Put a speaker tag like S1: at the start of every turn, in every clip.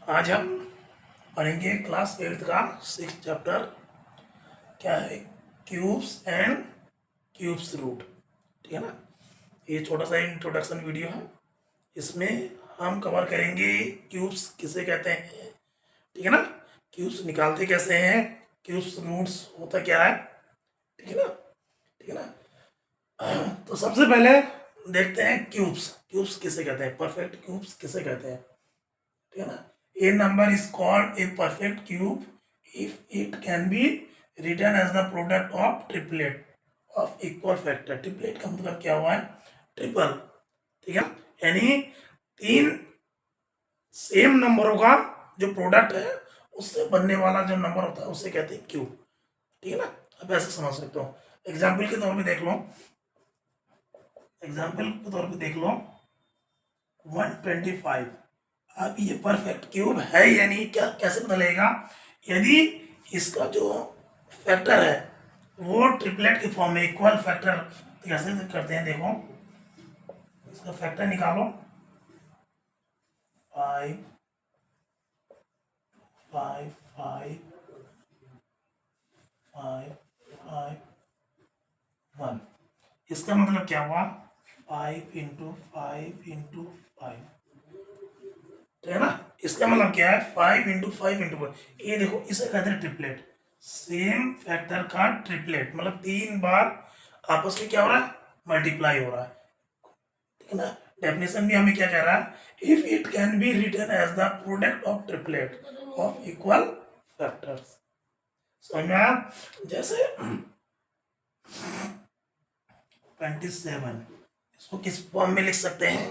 S1: आज हम पढ़ेंगे क्लास 8 का 6th चैप्टर। क्या है? Cubes and cubes root. ठीक है ना। ये छोटा सा इंट्रोडक्शन वीडियो है। इसमें हम कवर करेंगे क्यूब्स किसे कहते हैं, ठीक है ना, क्यूब्स निकालते कैसे हैं, क्यूब्स रूट्स होता क्या है, ठीक है ना, ठीक है ना। तो सबसे पहले देखते हैं क्यूब्स। क्यूब्स किसे कहते हैं, परफेक्ट क्यूब्स किसे कहते हैं, ठीक है ना। A number is called a perfect cube if it can be written as the product of triplet of equal factor। Triplet का मतलब क्या हुआ है, ट्रिपल, ठीक है। यानी तीन सेम नंबरों का जो प्रोडक्ट है उससे बनने वाला जो नंबर होता है उसे कहते हैं क्यूब, ठीक है ना। अब ऐसे समझ सकते हो, एग्जाम्पल के तौर पे देख लो, एग्जाम्पल के तौर पे देख लो 125। अब ये परफेक्ट क्यूब है या नहीं, क्या कैसे पता लगेगा? यदि इसका जो फैक्टर है वो ट्रिपलेट के फॉर्म में इक्वल फैक्टर, तो कैसे करते हैं देखो, इसका फैक्टर निकालो 5 5 5 5 5 1। इसका मतलब क्या हुआ, 5 इंटू 5 इंटू 5, ठीक है ना। इसका मतलब क्या है, 5 इंटू 5 इंटू 5। ये देखो इसे कहते हैं ट्रिपलेट, सेम फैक्टर का ट्रिपलेट, मतलब तीन बार आपस में क्या हो रहा है, मल्टीप्लाई हो रहा है, ठीक है ना। डेफिनेशन भी हमें क्या कह रहा है, if it can be written as the product of triplet of equal factors. समझ में आया? जैसे 27, इसको किस फॉर्म में लिख सकते हैं,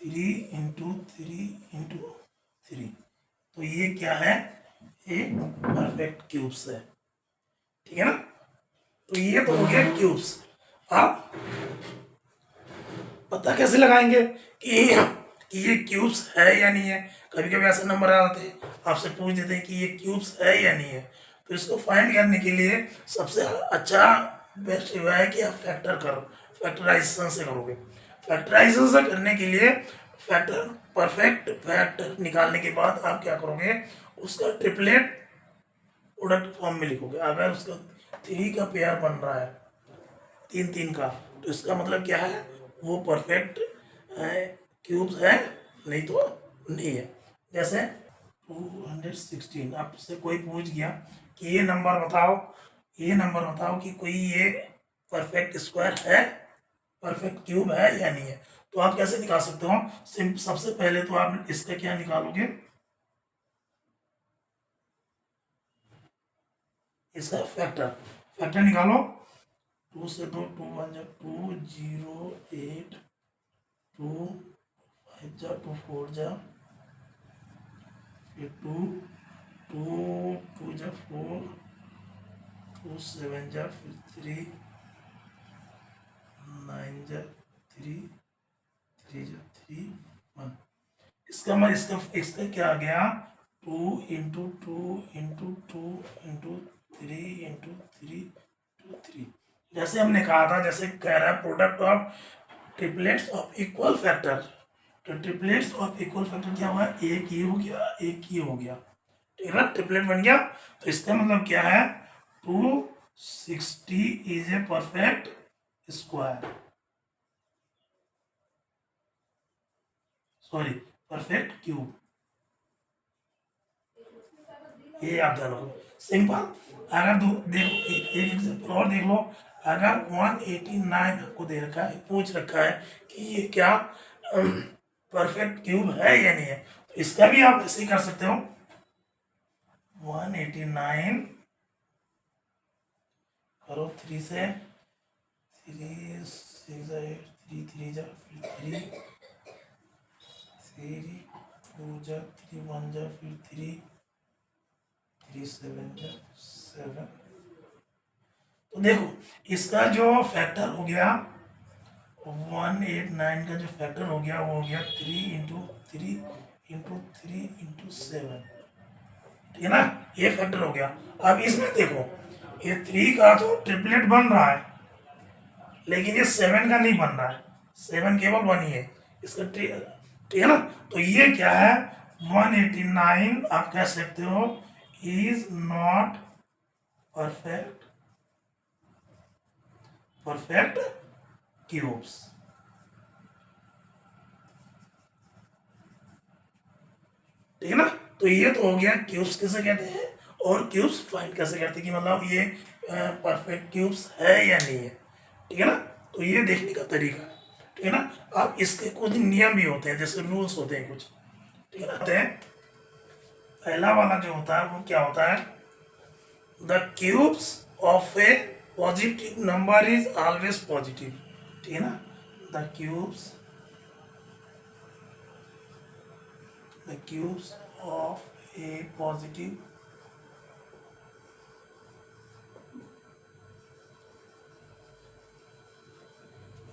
S1: 3 इंटू 3 इंटू 3। तो ये क्या है, एक परफेक्ट क्यूब्स है, ठीक है ना। तो ये तो हो गया क्यूब्स। आप पता कैसे लगाएंगे कि ये क्यूब्स है या नहीं है? कभी कभी ऐसे नंबर आ जाते हैं, आपसे पूछ देते हैं कि ये क्यूब्स है या नहीं है। तो इसको फाइंड करने के लिए सबसे अच्छा बेस्ट हुआ है कि आप फैक्टर करो, फैक्टराइजेशन से करोगे। फैक्टराइजेशन से करने के लिए फैक्टर, परफेक्ट फैक्टर निकालने के बाद आप क्या करोगे, उसका ट्रिपलेट प्रोडक्ट फॉर्म में लिखोगे। अगर उसका 3 का पेयर बन रहा है, 3 3 का, तो इसका मतलब क्या है, वो परफेक्ट क्यूब्स है, नहीं तो नहीं है। जैसे 216, आपसे कोई पूछ गया कि ये नंबर बताओ, ये नंबर बताओ कि कोई ये परफेक्ट स्क्वायर है, परफेक्ट क्यूब है या नहीं है, तो आप कैसे निकाल सकते हो? सबसे पहले तो आप इसका क्या निकालोगे, इसका फैक्टर, फैक्टर निकालो। 2 से 2, 2 1 जा 2, 0 8, 2 5 जा 2 4 जा, फिर 2 2 2 जा 4, 2 7 जा, फिर 3 9 जा 3, 3 जा 3 1। इसका मतलब इसका क्या आ गया, 2 into 2 into 2 into 3 into 3 into 3। जैसे हमने कहा था, जैसे कह रहा है product of triplets of equal factor, तो ट्रिपलेट्स ऑफ इक्वल फैक्टर क्या हुआ, एक ये हो गया, एक ये हो गया, ठीक है ना, ट्रिपलेट बन गया। तो इसका मतलब क्या है, 260 is a perfect square, sorry perfect cube. ये आप ध्यान रखो, सिंपल। अगर देखो एक एग्जाम्पल और देख लो, अगर 189 आपको दे रखा है, पूछ रखा है कि ये क्या परफेक्ट क्यूब है या नहीं है, तो इसका भी आप ऐसे ही कर सकते हो। 189 करो 3 से, 3 6 8, 3 3 जा, फिर 3 3 2 जा, 3 1 जा, फिर 3 3 7 जा 7। तो देखो इसका जो फैक्टर हो गया 189 का जो फैक्टर हो गया वो हो गया 3 इंटू 3 इंटू 3 इंटू 7, ठीक है ना, ये फैक्टर हो गया। अब इसमें देखो ये 3 का तो ट्रिपलेट बन रहा है, लेकिन ये 7 का नहीं बन रहा है, 7 केवल 1 ही है इसका, ठीक है ना। तो ये क्या है, 189 आप कह सकते हो इज नॉट परफेक्ट क्यूब्स। ठीक है ना। तो ये तो हो गया क्यूब्स किसे कहते हैं और क्यूब्स फाइंड कैसे करते हैं कि मतलब ये परफेक्ट क्यूब्स है या नहीं है। ठीक है ना। तो ये देखने का तरीका है। ठीक है ना। अब इसके कुछ नियम भी होते हैं, जैसे रूल्स होते हैं कुछ। ठीक है ना। पहला वाला जो होता है वो क्या होता है, the cubes of a positive number is always positive. ठीक है ना। The cubes of a positive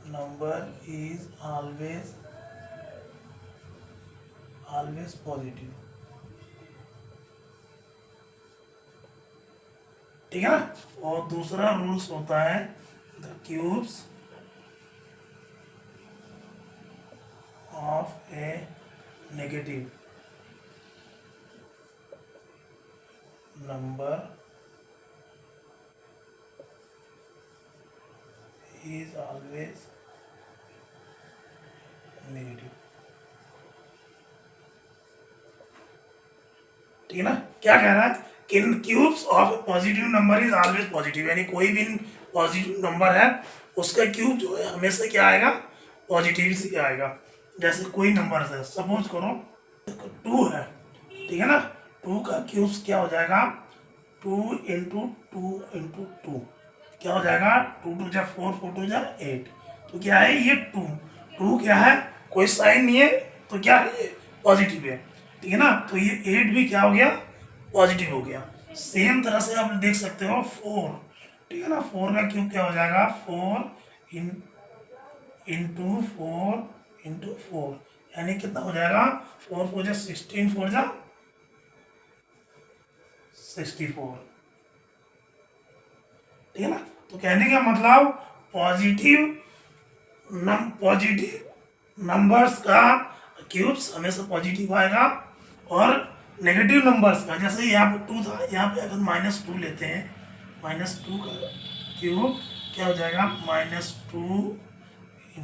S1: number is always positive। ठीक है ना। और दूसरा रूल्स होता है the cubes of a negative number is always negative. ठीक है ना। क्या कह रहा है कि cubes of positive number is always positive, यानी कोई भी पॉजिटिव नंबर है उसका क्यूब जो है हमेशा क्या आएगा, पॉजिटिव से आएगा। जैसे कोई नंबर है, सपोज करो 2 है। ठीक है ना। 2 का क्यूब्स क्या हो जाएगा, 2 × 2 × 2 क्या हो जाएगा, 2 × 2 = 4, 4 × 2 = 8। तो क्या है ये 2, 2 क्या है, कोई साइन नहीं है तो क्या है ये पॉजिटिव है। ठीक है ना। तो ये 8 भी क्या हो गया, पॉजिटिव हो गया। सेम तरह से आप देख सकते हो 4। ठीक है ना। 4 का क्यूब क्या हो जाएगा, 4 × 4 यानी कितना हो जाएगा, 4 4 = 16, 4 = 64। ठीक है ना। तो कहने का मतलब पॉजिटिव नंबर्स का क्यूब्स हमेशा पॉजिटिव आएगा, और नेगेटिव नंबर्स का, जैसे यहाँ पे 2 था, यहाँ पे अगर -2 लेते हैं, -2 का क्यूब क्या हो जाएगा, -2 ×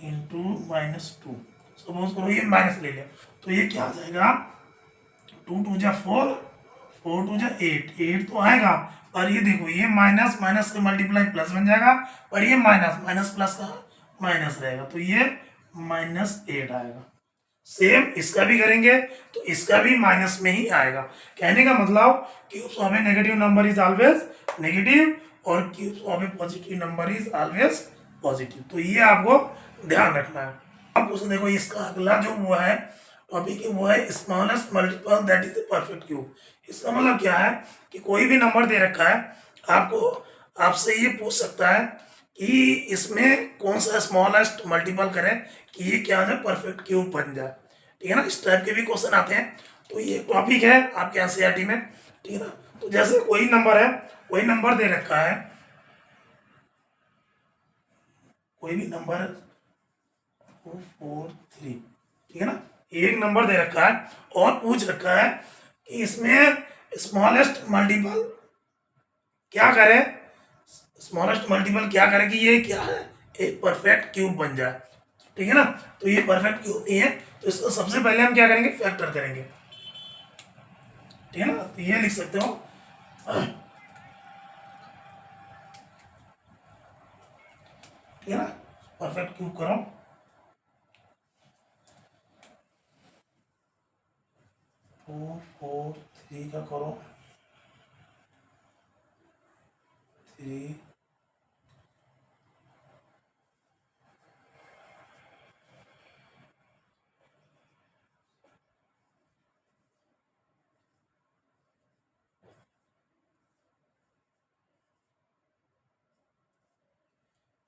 S1: -2 सपोज करो ये माइनस ले लिया, तो ये क्या आ जाएगा, 2 2 = 4, 4 2 = 8, 8 तो आएगा। पर ये देखो ये माइनस माइनस का मल्टीप्लाई प्लस बन जाएगा, और ये माइनस माइनस प्लस का माइनस रहेगा, तो ये -8 आएगा। सेम इसका भी करेंगे तो इसका भी माइनस में ही आएगा। कहने का मतलब cubes of a negative number is always negative, और cubes of a positive number is always positive. तो ये आपको ध्यान रखना है। अब उसे देखो, इसका अगला जो वो है टॉपिक है, वो है smallest multiple that is a perfect cube. इसका मतलब क्या है कि कोई भी नंबर दे रखा है, आपको आपसे ये पूछ सकता है कि इसमें कौन सा स्मॉलेस्ट मल्टीपल करें कि ये क्या है, परफेक्ट क्यूब बन जाए। ठीक है ना। इस टाइप के भी क्वेश्चन आते हैं। तो ये टॉपिक है आपके एनसीईआरटी में। ठीक है ना। तो जैसे कोई नंबर है, कोई नंबर दे रखा है, कोई भी नंबर 2 4 3। ठीक है ना। एक नंबर दे रखा है और पूछ रखा है कि इसमें स्मॉलेस्ट मल्टीपल क्या करे, स्मॉलेस्ट मल्टीपल क्या करे कि ये क्या है, एक परफेक्ट क्यूब बन जाए। ठीक है ना। तो ये परफेक्ट क्यूब नहीं है, तो इसको सबसे पहले हम क्या करेंगे, फैक्टर करेंगे। ठीक है ना। तो ये लिख सकते हो, ठीक है ना, परफेक्ट क्यूब करो, 2 4 3 का करो, 3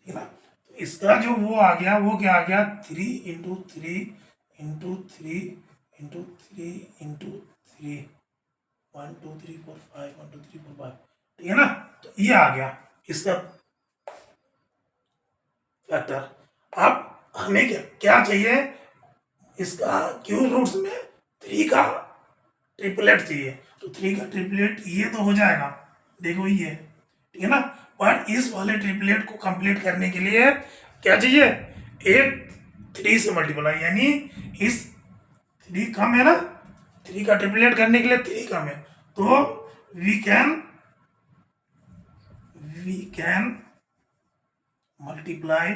S1: ठीक है ना। तो इसका जो वो आ गया, वो क्या आ गया, 3 × 3 × 3 × 3 × 3 1 2 3 4 5 1 2 3 4 5। ठीक है ना। तो ये आ गया इसका फैक्टर। अब हमें क्या क्या चाहिए, इसका क्यूब रूट्स में 3 का ट्रिपलेट चाहिए। तो 3 का ट्रिपलेट ये तो हो जाएगा, देखो ये, ठीक है ना। पर इस वाले ट्रिपलेट को कंप्लीट करने के लिए क्या चाहिए, एक 3 से मल्टीप्लाई, यानी इस 3 कम है ना, 3 का ट्रिपलेट करने के लिए 3 कम है, तो we can multiply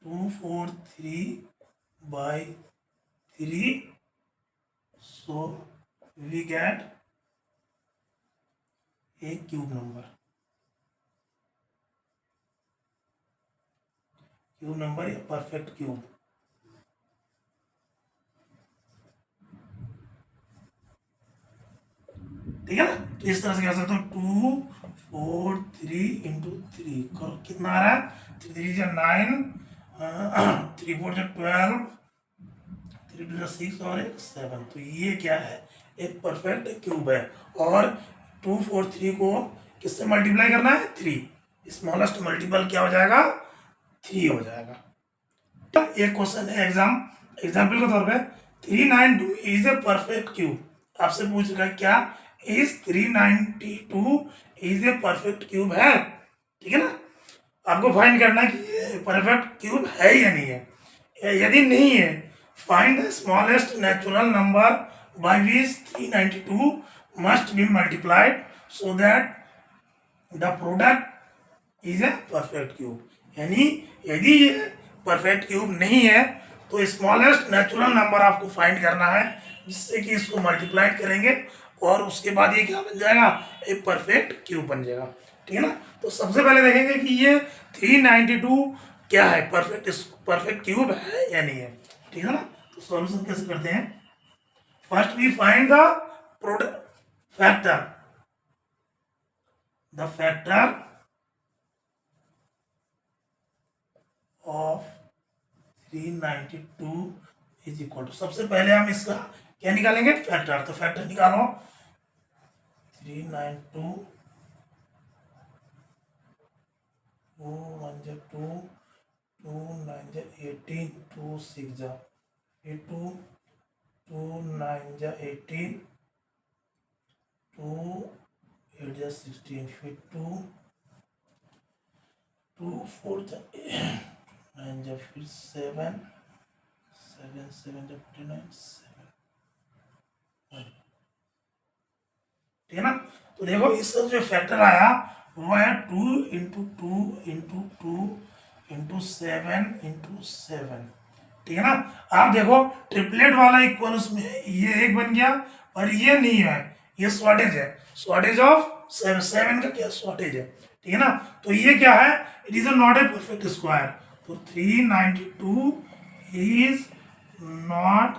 S1: 2 4 3 by 3, so we get a cube number या परफेक्ट क्यूब। ठीक है ना। तो इस तरह से कह सकते हो 2 4 3 इंटू 3 करो, कितना आ रहा है, 3 3 जा 9, 3 4 जा 12, 3 2 जा 6 और 7। तो ये क्या है, एक परफेक्ट क्यूब है। और 2 4 3 को किससे मल्टीप्लाई करना है, 3, स्मॉलेस्ट मल्टीपल क्या हो जाएगा, 3 हो जाएगा। एक क्वेश्चन है एग्जाम्पल के तौर पे, 392 इज ए परफेक्ट क्यूब। आपसे पूछ रहा है क्या is 392 is a perfect cube है, ठीक है ना। आपको फाइंड करना है कि ये परफेक्ट क्यूब है या नहीं है। यदि नहीं है, find the smallest natural number by which 392 must be multiplied so that the product is a perfect cube. यानी यदि ये परफेक्ट क्यूब नहीं है तो स्मॉलेस्ट नेचुरल नंबर आपको फाइंड करना है, जिससे कि इसको मल्टीप्लाई करेंगे और उसके बाद ये क्या बन जाएगा, एक परफेक्ट क्यूब बन जाएगा, ठीक है ना। तो सबसे पहले देखेंगे कि ये 392 क्या है, परफेक्ट क्यूब है या नहीं है, ठीक है ना। तो सॉल्यूशन कैसे करते हैं, first we find the factor of 392 is equal to, सबसे पहले हम इसका क्या निकालेंगे, फैक्टर। तो फैक्टर निकालो, 392 2 1 जा 2 2 9 जा 18 2 6 जा 2 2 9 जा 18 2 8 जा 16 फिर 2 2 4 जा 9 जा फिर 7 7 7 जा 49 7, ठीक है ना। तो देखो इसका जो फैक्टर आया वो है 2 इंटू 2 इंटू 2 इंटू 7 इंटू 7, ठीक है ना। आप देखो ट्रिपलेट वाला इक्वल उसमें ये एक बन गया, और ये नहीं है, ये शॉर्टेज है, शॉर्टेज ऑफ 7 का क्या शॉर्टेज है, ठीक है ना। तो ये क्या है, it is not a perfect square. तो 392 इज नॉट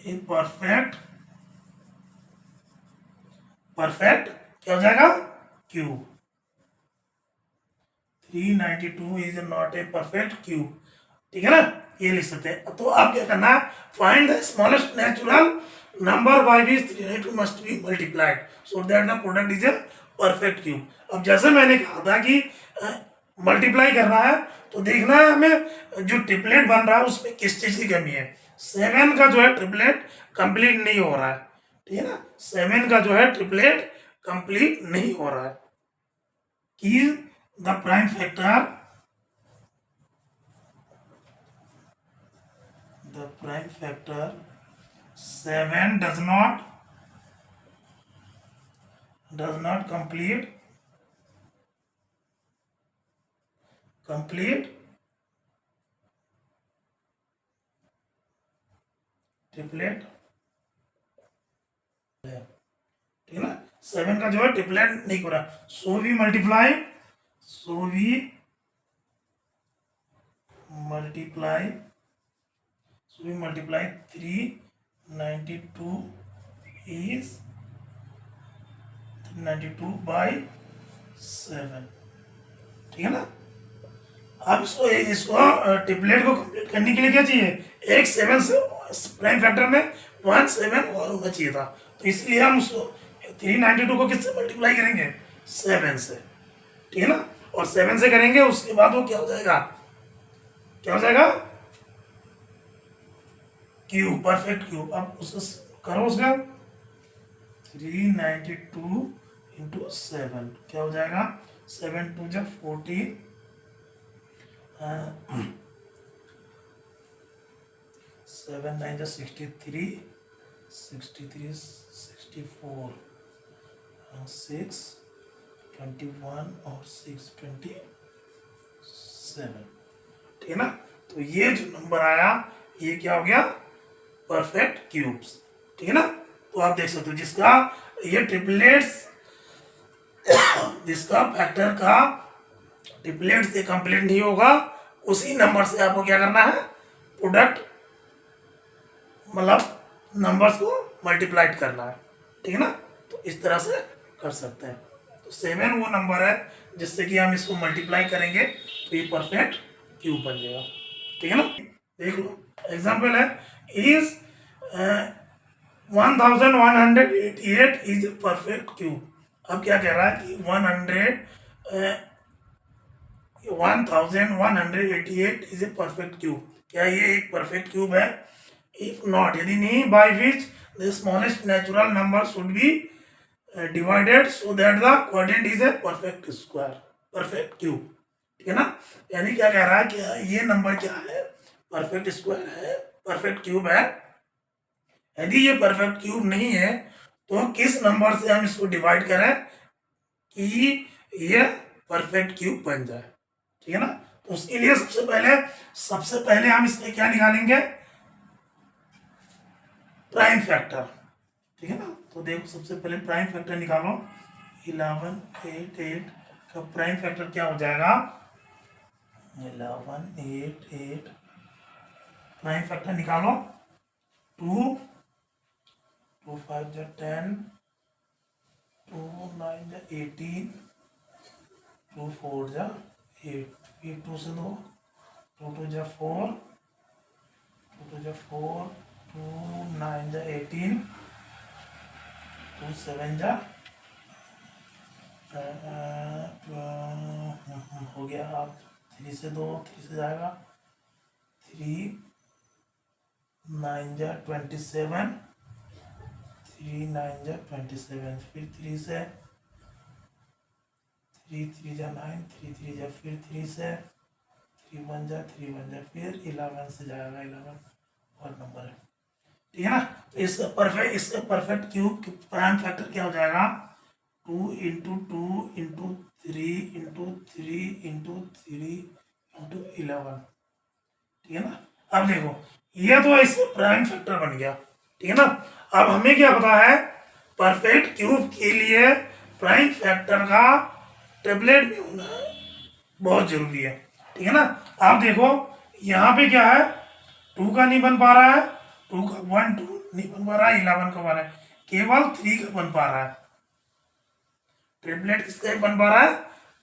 S1: ए परफेक्ट क्या हो जाएगा, cube. 392 is not a perfect cube, ठीक है ना, ये लिख सकते हैं। तो आप क्या करना है, find the smallest natural number by which 392 must be multiplied so that the product is a perfect cube. अब जैसे मैंने कहा था कि मल्टीप्लाई करना है तो देखना है हमें जो ट्रिपलेट बन रहा है उसमें किस चीज की कमी है। 7 का जो है ट्रिपलेट कंप्लीट नहीं हो रहा है, ठीक है ना, 7 का जो है ट्रिपलेट कंप्लीट नहीं हो रहा है। कि the prime factor the 7 does not complete triplet, ठीक है ना, 7 का जो है ट्रिपलेट नहीं हो रहा। So we multiply 392 is 392 by 7, ठीक है ना। अब इसको ट्रिपलेट को कंप्लीट करने के लिए क्या चाहिए, एक 7 से प्राइम फैक्टर में 1 7 और होना चाहिए था। तो इसलिए हम उसको 392 को किससे मल्टीप्लाई करेंगे, 7 से, ठीक है ना। और 7 से करेंगे उसके बाद वो क्या हो जाएगा, क्या हो जाएगा, क्यूब, परफेक्ट क्यूब। अब उसको करो, उसका 392 इंटू 7 क्या हो जाएगा, 7 2 जा 14, 7 9 जा 63, 64, 6 21 और 6 27, ठीक है ना। तो ये जो नंबर आया ये क्या हो गया, परफेक्ट क्यूब्स, ठीक है ना। तो आप देख सकते हो जिसका ये ट्रिपलेट्स, जिसका फैक्टर का ट्रिपलेट से कंप्लीट नहीं होगा उसी नंबर से आपको क्या करना है, प्रोडक्ट मतलब नंबर्स को मल्टीप्लाइड करना है, ठीक है ना। तो इस तरह से कर सकते हैं। तो 7 वो नंबर है जिससे कि हम इसको मल्टीप्लाई करेंगे तो ये परफेक्ट क्यूब बन जाएगा, ठीक है ना। देख लो एग्जाम्पल है, is 1188 is a perfect cube. अब क्या कह रहा है कि 1188 इज ए परफेक्ट क्यूब, क्या ये एक परफेक्ट क्यूब है। इफ नॉट, यदि नहीं, by which the smallest natural number should be divided so that the quadrant is a perfect square, perfect cube, ठीक है ना। यानी क्या कह रहा है कि ये नंबर क्या है, परफेक्ट स्क्वायर है, परफेक्ट क्यूब है। यदि ये परफेक्ट क्यूब नहीं है तो किस नंबर से हम इसको डिवाइड करें कि ये परफेक्ट क्यूब बन जाए, ठीक है ना। तो उसके लिए सबसे पहले हम इसमें क्या निकालेंगे, प्राइम फैक्टर, ठीक है ना। तो देखो सबसे पहले प्राइम फैक्टर निकालो, 1188 का प्राइम फैक्टर क्या हो जाएगा, 1188 प्राइम फैक्टर निकालो, 2 2 5 जा 10, 2 9 जा 18, 2 4 जा 8, फिर 2 से 2, 2 2 जा 4, 2 2 जा 4, 2 9 जा 18, 2 7 जा हो गया। आप 3 से 2, 3 से जाएगा, 3 9 जा 27, 3 9 जा 27, फिर 3 से 3 3 जा 9, 3 3 जा फिर 3 से 3 1 जा 3 1 जा फिर 11 से जाएगा, 11 और नंबर है, ठीक है ना। तो इसका परफेक्ट क्यूब प्राइम फैक्टर क्या हो जाएगा, 2 into 2 into 3 into 3 into 3 into 11, ठीक है ना। अब देखो ये तो इसका प्राइम फैक्टर बन गया, ठीक है ना। अब हमें क्या पता है, परफेक्ट क्यूब के लिए प्राइम फैक्टर का टेबलेट में होना बहुत जरूरी है, ठीक है ना। आप देखो यहाँ पे क्या है, 2 का नहीं बन पा रहा है, 2 का 1 2 नहीं बन पा रहा है, 11 का बन रहा है, केवल 3 का बन पा रहा है। ट्रिपलेट किसका बन पा रहा है,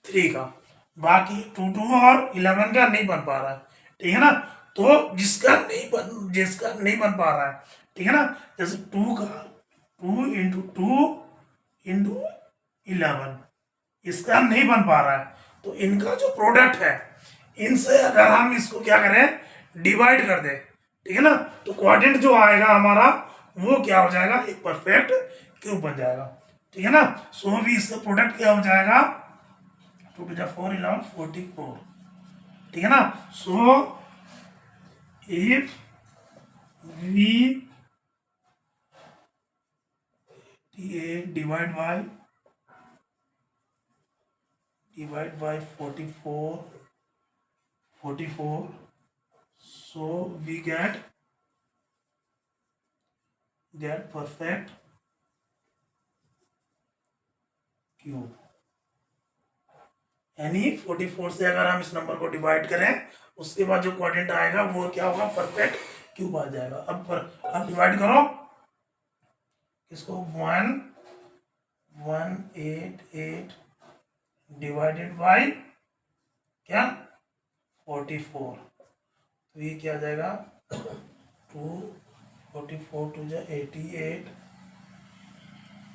S1: 3 का, बाकी 2 2 और 11 का नहीं बन पा रहा है, ठीक है ना। तो जिसका नहीं बन पा रहा है, ठीक है ना, जैसे 2 का 2 इंटू 2 इंटू 11 इसका नहीं बन पा रहा है, तो इनका जो प्रोडक्ट है इनसे अगर हम इसको क्या करें, डिवाइड कर दें, ठीक है ना, तो क्वाड्रेंट जो आएगा हमारा वो क्या हो जाएगा, एक परफेक्ट क्यूब बन जाएगा, ठीक है ना। सो भी इसका प्रोडक्ट क्या हो जाएगा, 2 2 जा 4 11 44, ठीक है ना। So if we divide by 44, so we get perfect cube. यानी 44 से अगर हम इस नंबर को डिवाइड करें उसके बाद जो क्वाड्रेंट आएगा वो क्या होगा, परफेक्ट क्यूब आ जाएगा। अब डिवाइड करो इसको, 1188 डिवाइडेड बाय क्या, 44, तो ये क्या आ जाएगा, 2 44 2 जा 88,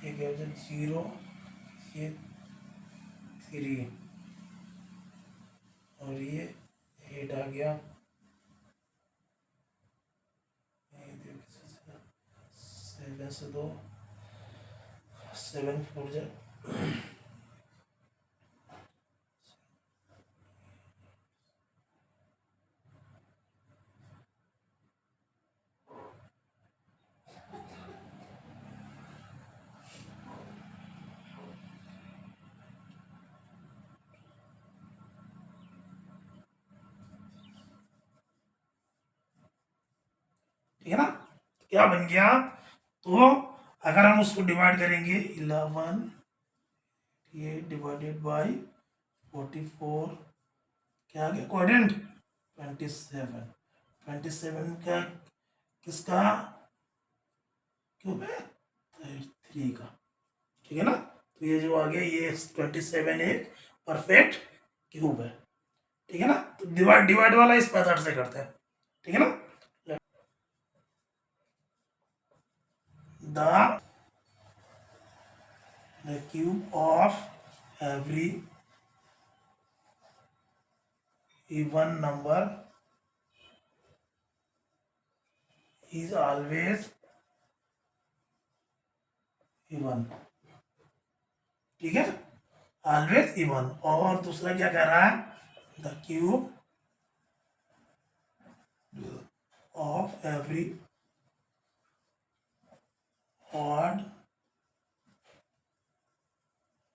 S1: ये क्या हो जाए 0, ये 3, और ये 8 आ गया, ये देखो 7 से 2, 7 4 जा, ठीक है ना। क्या बन गया, तो अगर हम उसको डिवाइड करेंगे 11 ये डिवाइडेड बाई 44, क्या आ गया क्वाड्रेंट 27, 27 का किसका क्यूब है 3 का, ठीक है ना। तो ये जो आ गया ये 27 एक परफेक्ट क्यूब है, ठीक है ना। तो डिवाइड डिवाइड वाला इस मेथड से करते हैं, ठीक है ना। the cube of every even number is always even, ठीक है, ऑलवेज इवन। और दूसरा क्या कह रहा है, the cube of every odd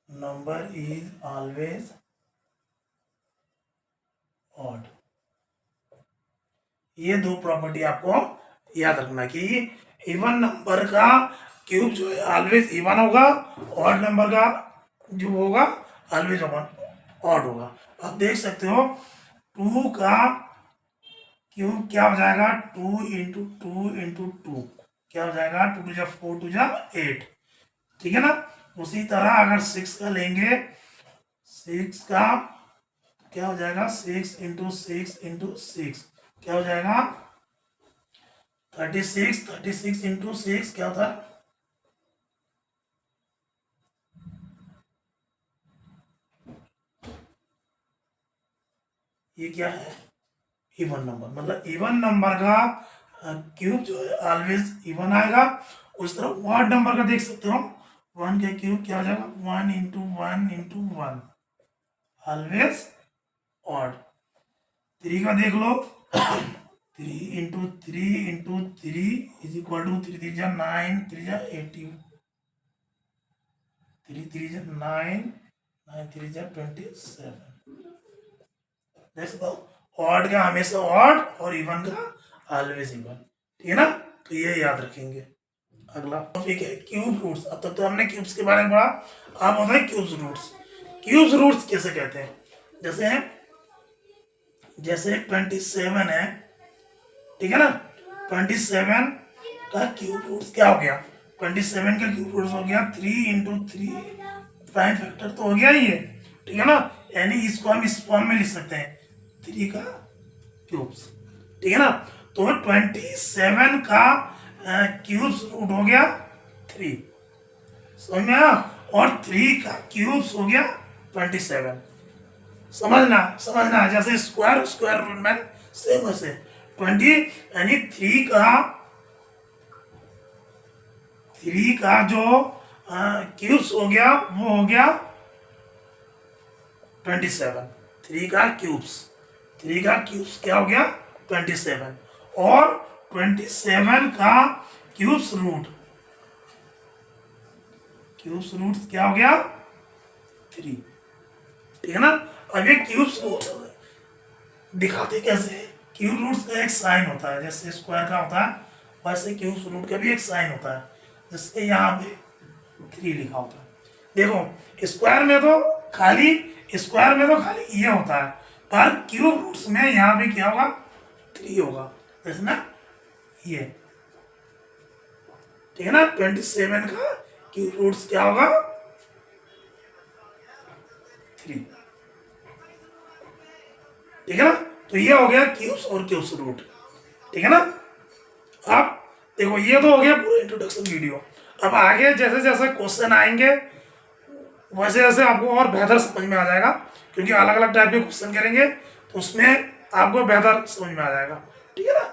S1: number is always odd. ये दो प्रॉपर्टी आपको याद रखना कि इवन नंबर का क्यूब जो है ऑलवेज इवन होगा, ऑड नंबर का जो होगा ऑलवेज ऑड होगा। आप देख सकते हो 2 का क्यूब क्या हो जाएगा, 2 इंटू 2 इंटू 2 क्या हो जाएगा, 2 टू जा 4 टू जा 8, ठीक है ना। उसी तरह अगर 6 का लेंगे, 6 का क्या हो जाएगा, 6 इंटू 6 इंटू 6 क्या हो जाएगा 36, 36 इंटू 6 क्या होता है, ये क्या है इवन नंबर, मतलब इवन नंबर का क्यूब जो है ऑलवेज इवन आएगा। उस तरह ऑड नंबर का देख सकते हो, 1 का क्यूब क्या हो जाएगा, 1 इंटू 1 इंटू 1 ऑलवेज ऑड। 3 का देख लो 3 into 3 into 3 is equal to 3 3 जा 9, 3 जा 18, 3 3 जा 9, 9 3 जा 27। देख सकते हो ऑड का हमेशा ऑड और इवन का ऑलवेज इवन, ठीक है ना। तो ये याद रखेंगे। अगला टॉपिक है क्यूब रूट्स। अब तक तो हमने क्यूब्स के बारे में पढ़ा, अब होता है क्यूब्स रूट्स। क्यूब्स रूट्स कैसे कहते हैं, जैसे जैसे 27 है, ठीक है ना। 27 का क्यूब रूट्स क्या हो गया, 27 का क्यूब रूट्स हो गया 3 इंटू 3 प्राइम फैक्टर तो हो गया ही है, ठीक है ना। यानी इसको हम इस फॉर्म में लिख सकते हैं 3 का क्यूब्स, ठीक है ना। तो 27 का क्यूब्स रूट हो गया 3, समझ में आया। और 3 का क्यूब्स हो गया 27, समझना समझना, जैसे स्क्वायर स्क्वायर रूट में सेम वैसे 20 यानी 3 का जो क्यूब्स हो गया वो हो गया 27। 3 का क्यूब्स क्या हो गया 27, और 27 का क्यूब्स रूट क्या हो गया 3, ठीक है ना। अब ये क्यूब्स रूट दिखाते कैसे, क्यूब रूट्स का एक साइन होता है, जैसे स्क्वायर का होता है वैसे क्यूब्स रूट का भी एक साइन होता है, जिसके यहाँ पे 3 लिखा होता है। देखो स्क्वायर में तो खाली ये होता है, पर क्यूब रूट्स में यहाँ पे क्या होगा 3 होगा, जैसे ना ये, ठीक है ना। 27 का क्यूब रूट्स क्या होगा 3, ठीक है ना। तो ये हो गया क्यूब्स और क्यूब्स रूट, ठीक है ना। अब देखो ये तो हो गया पूरा इंट्रोडक्शन वीडियो। अब आगे जैसे जैसे क्वेश्चन आएंगे वैसे वैसे आपको और बेहतर समझ में आ जाएगा, क्योंकि अलग अलग टाइप के क्वेश्चन करेंगे तो उसमें आपको बेहतर समझ में आ जाएगा। ठीक है ना।